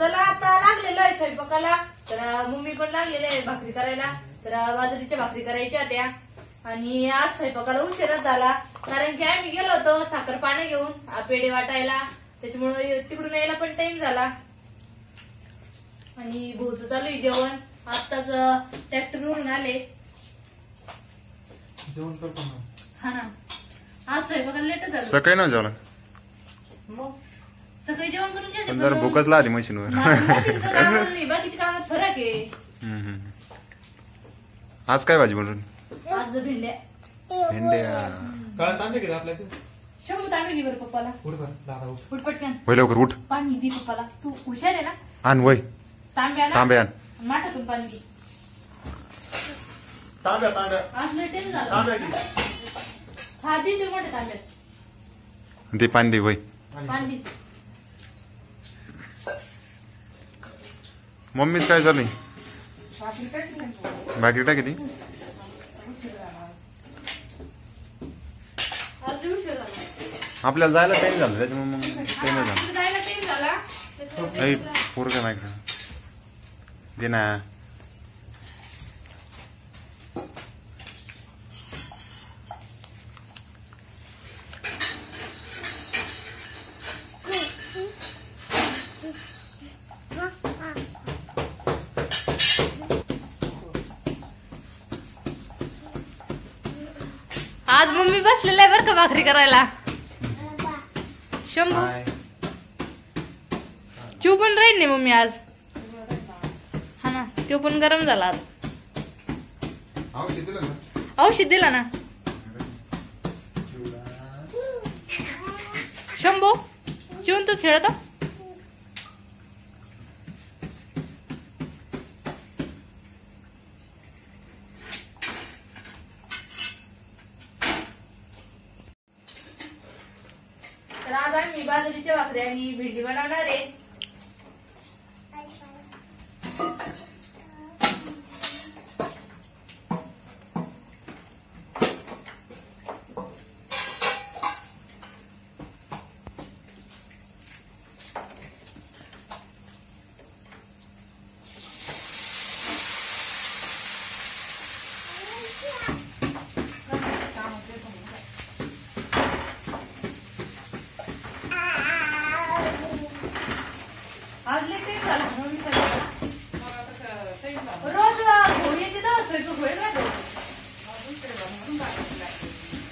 चला आता लागलेलं आहे स्वयंपाकाला. तर मम्मी पण लागलेले आहे भाकरी करायला. तर बाजरीच्या भाकरी करायच्या त्या. आणि आज स्वयंपाकाला उशीरच झाला कारण की आम्ही गेलो होतो साखर पाणी घेऊन पेढे वाटायला. त्याच्यामुळे तिकडून यायला पण टाइम झाला. आणि भाऊचं चालू आहे जेवण. आत्ताच ट्रॅक्टरवरून आले. जेवण करतो ना. हा ना, आज स्वयंपाकाला लेट झालं. सकाळी ना जेवण सकाळी जेवण करून घ्यायचं. पण जरा भूकच लागली मशीनवर. मशीनचं काम नाही, बाकीच्या कामात फरक आहे. आज काय भाजी बनवून? आज भेंड्या. काळा तांबे घेत आपल्या शंभू तांबे घे बरं पप्पाला. उठ पटकन. वय लवकर उठ. पाणी दे पप्पाला. तू हुशार आहे ना. आण वय तांबे आण. आण. माठातून पाणी घे. तांब्या आज लय टाइम झाला. हा दे ते मोठ्या तांब्यात. ते पाणी दे वय. पाणी दे. मम्मीच काय झाली? भाकरी टाकी ती. आपल्याला जायला टाइम झाला त्याच्यामुळे मग टाइम झाला. पोरगा नाही का दे ना. आज मम्मी बसलेला आहे बरं का भाकरी करायला. शंभू चिव पण राहील नाही मम्मी आज. हा ना, तो पण गरम झाला आज. औषध दिला ना. शंभू चिवून तू खेळत. तर आज आम्ही बाजरीच्या भाकरी आणि भेंडी बनवणार आहे. आज लय टाइम झाला मम्मी सगळं. रोज घोडी येते ना स्वयंपाक होईल ना तो.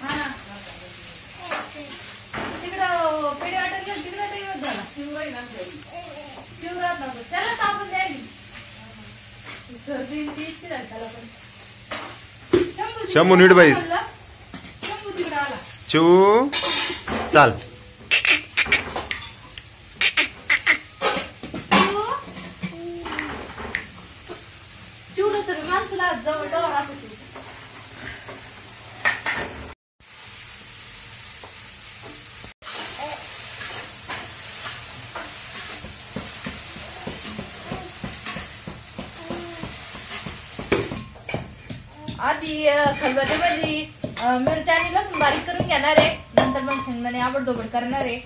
हा ना, तिकडं पेढे वाटायला गेलं तिकडं टाइमच झाला. शिवरात नव्हतं त्याला तापून द्यायली. सर्दी इतकी झाली त्याला पण. शंभू नीट बाईस. शंभू तिकडं आला. चिऊ चाल. माणसाला जवळ जवळ राहत होती. आधी खलबत्त्यामध्ये मिरच्या आणि लसूण बारीक करून घेणार आहे. नंतर मग शेंगदाणे आबडधोबड करणार आहे.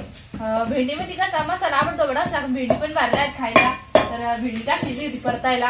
भेंडीमध्ये कसा मसाला आबडधोबड असला भेंडी पण भरल्या आहेत खायला. तर भेंडी टाकली होती परतायला.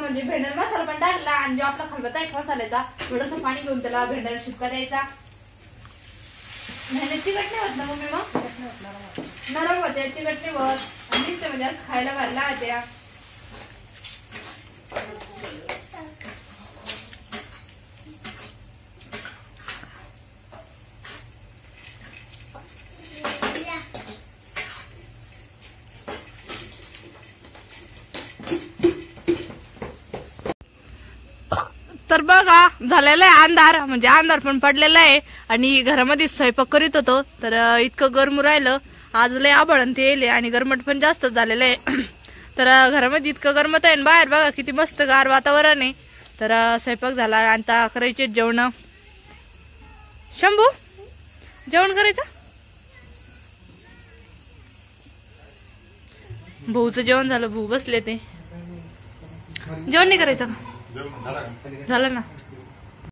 म्हणजे भेंड्याला मसाला पण टाकला आणि जो आपला खलबत्ता आहे मसाल्याचा थोडंसं पाणी घेऊन त्याला भेंड्याला शिपका द्यायचा. नाही चिकट नाही होत ना मम्मी मग नरम होते चिकट नाही होत आणि म्हणजे असं खायला घालला होत्या. तर बघा झालेला आहे अंधार म्हणजे अंधार पण पडलेला आहे आणि घरामध्ये स्वयंपाक करीत होतो तर इतकं गरम राहिलं. आज लय आभाळ ते येईल आणि गरमट पण जास्त झालेलं आहे. तर घरामध्ये इतकं गरमत आहे बाहेर बघा किती मस्त गार वातावरण आहे. तर स्वयंपाक झाला आता करायचे जेवण. शंभू जेवण करायचं भाऊचं जेवण झालं भाऊ बसले ते जेवण नाही करायचं का झालं ना.